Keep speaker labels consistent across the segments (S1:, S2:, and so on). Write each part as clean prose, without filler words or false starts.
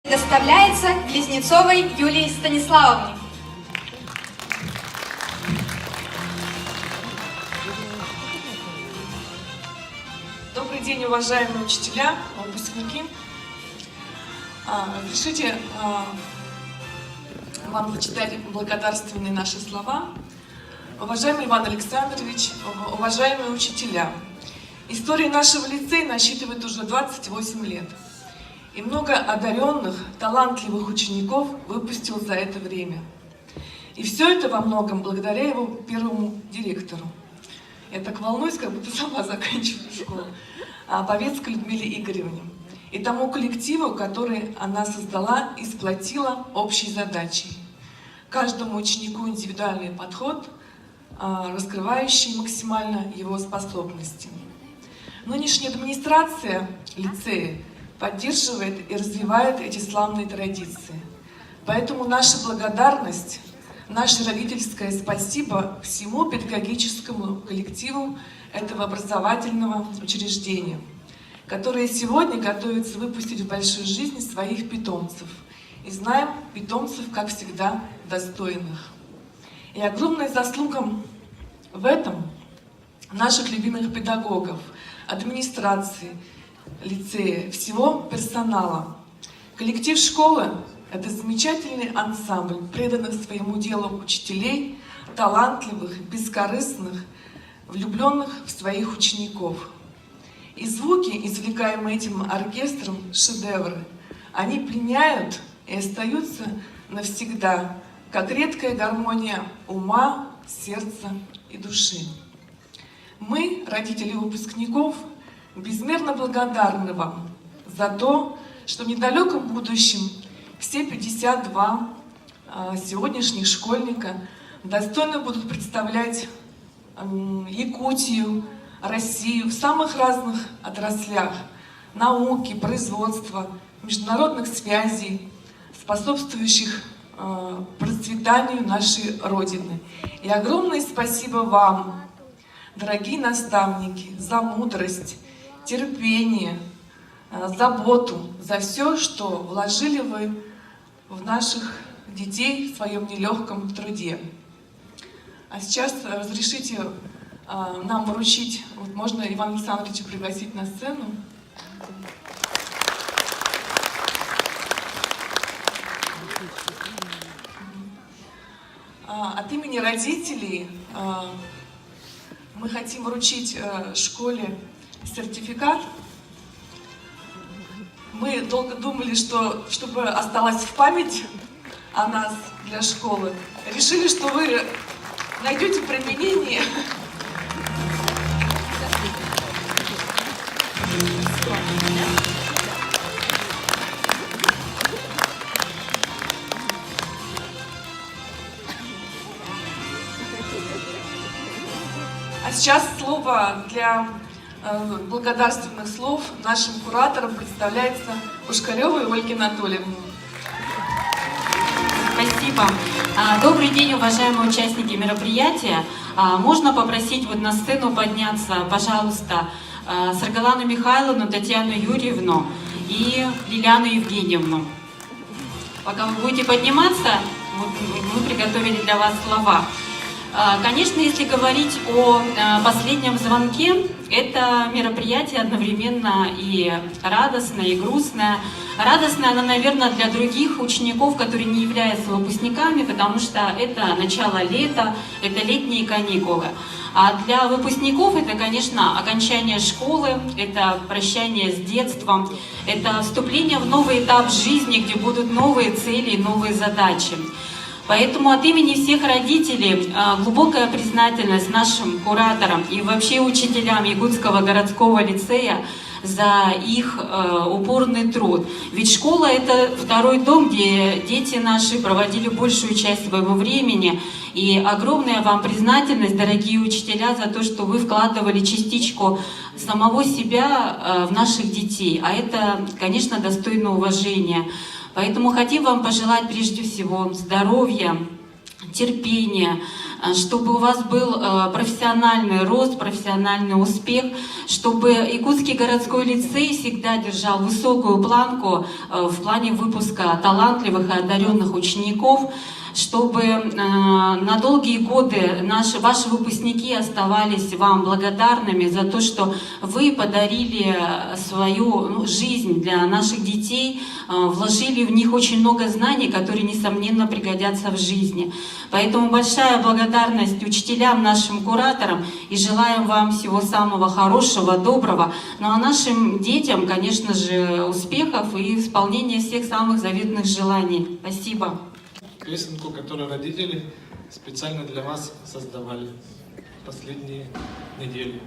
S1: Предоставляется Близнецовой Юлии Станиславовне.
S2: Добрый день, уважаемые учителя, выпускники. Разрешите вам зачитать благодарственные наши слова. Уважаемый Иван Александрович, уважаемые учителя, история нашего лицея насчитывает уже 28 лет. И много одаренных, талантливых учеников выпустил за это время. И все это во многом благодаря его первому директору. Я так волнуюсь, как будто сама заканчиваю школу. Повецкой Людмиле Игоревне. И тому коллективу, который она создала и сплотила общей задачей. Каждому ученику индивидуальный подход, раскрывающий максимально его способности. Нынешняя администрация лицея поддерживает и развивает эти славные традиции. Поэтому наша благодарность, наше родительское спасибо всему педагогическому коллективу этого образовательного учреждения, которое сегодня готовится выпустить в большую жизнь своих питомцев. И знаем питомцев, как всегда, достойных. И огромная заслуга в этом наших любимых педагогов, администрации, лицея, всего персонала. Коллектив школы – это замечательный ансамбль преданных своему делу учителей, талантливых, бескорыстных, влюбленных в своих учеников. И звуки, извлекаемые этим оркестром, шедевры, они пленяют и остаются навсегда, как редкая гармония ума, сердца и души. Мы, родители выпускников, безмерно благодарны вам за то, что в недалеком будущем все 52 сегодняшних школьника достойно будут представлять Якутию, Россию в самых разных отраслях науки, производства, международных связей, способствующих процветанию нашей Родины. И огромное спасибо вам, дорогие наставники, за мудрость, терпение, заботу, за все, что вложили вы в наших детей в своем нелегком труде. А сейчас разрешите нам вручить, вот можно Ивана Александровича пригласить на сцену. От имени родителей мы хотим вручить школе сертификат. Мы долго думали, что, чтобы осталось в память о нас для школы, решили, что вы найдете применение. А сейчас слово для благодарственных слов нашим кураторам представляется Пушкаревой Ольге Анатольевне.
S3: Спасибо. Добрый день, уважаемые участники мероприятия. Можно попросить вот на сцену подняться, пожалуйста, Саргалану Михайловну, Татьяну Юрьевну и Лилиану Евгеньевну. Пока вы будете подниматься, мы приготовили для вас слова. Конечно, если говорить о последнем звонке, это мероприятие одновременно и радостное, и грустное. Радостное оно, наверное, для других учеников, которые не являются выпускниками, потому что это начало лета, это летние каникулы. А для выпускников это, конечно, окончание школы, это прощание с детством, это вступление в новый этап жизни, где будут новые цели и новые задачи. Поэтому от имени всех родителей глубокая признательность нашим кураторам и вообще учителям Якутского городского лицея за их упорный труд. Ведь школа – это второй дом, где дети наши проводили большую часть своего времени. И огромная вам признательность, дорогие учителя, за то, что вы вкладывали частичку самого себя в наших детей. А это, конечно, достойно уважения. Поэтому хотим вам пожелать прежде всего здоровья, терпения, чтобы у вас был профессиональный рост, профессиональный успех, чтобы Якутский городской лицей всегда держал высокую планку в плане выпуска талантливых и одаренных учеников, чтобы на долгие годы ваши выпускники оставались вам благодарными за то, что вы подарили свою жизнь для наших детей, вложили в них очень много знаний, которые, несомненно, пригодятся в жизни. Поэтому большая благодарность учителям, нашим кураторам, и желаем вам всего самого хорошего, доброго. Ну а нашим детям, конечно же, успехов и исполнения всех самых заветных желаний. Спасибо.
S4: Песенку, которую родители специально для вас создавали последние недели.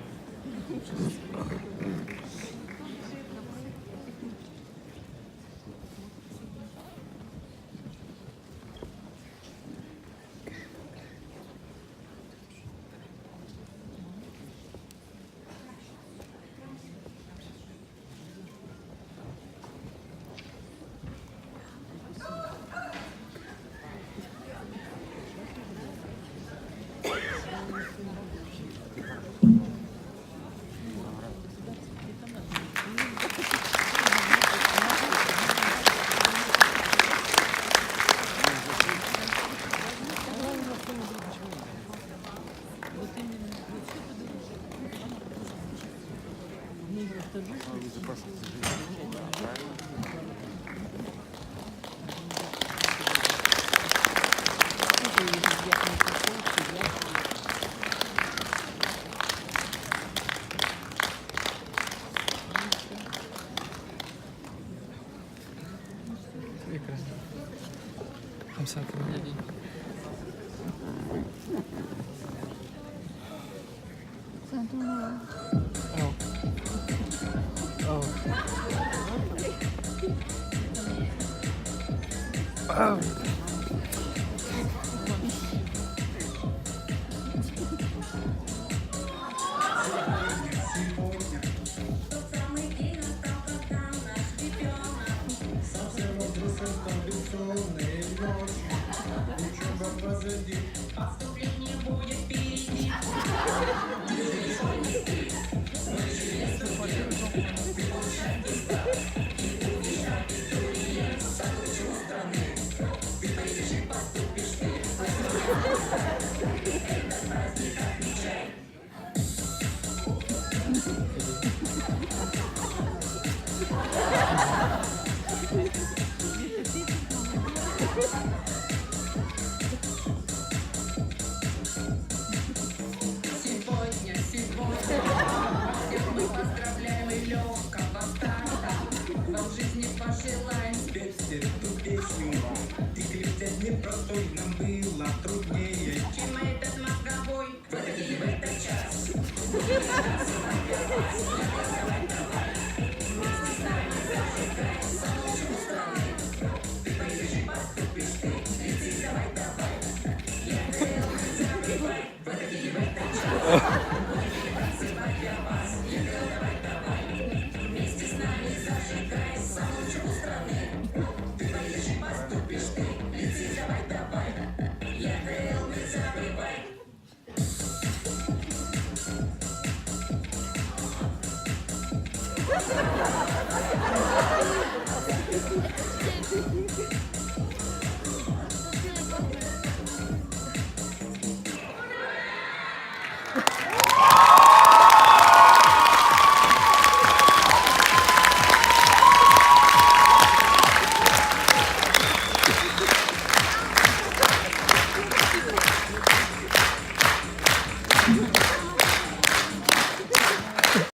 S5: Непростой нам было труднее, чем этот мозговой в этот час.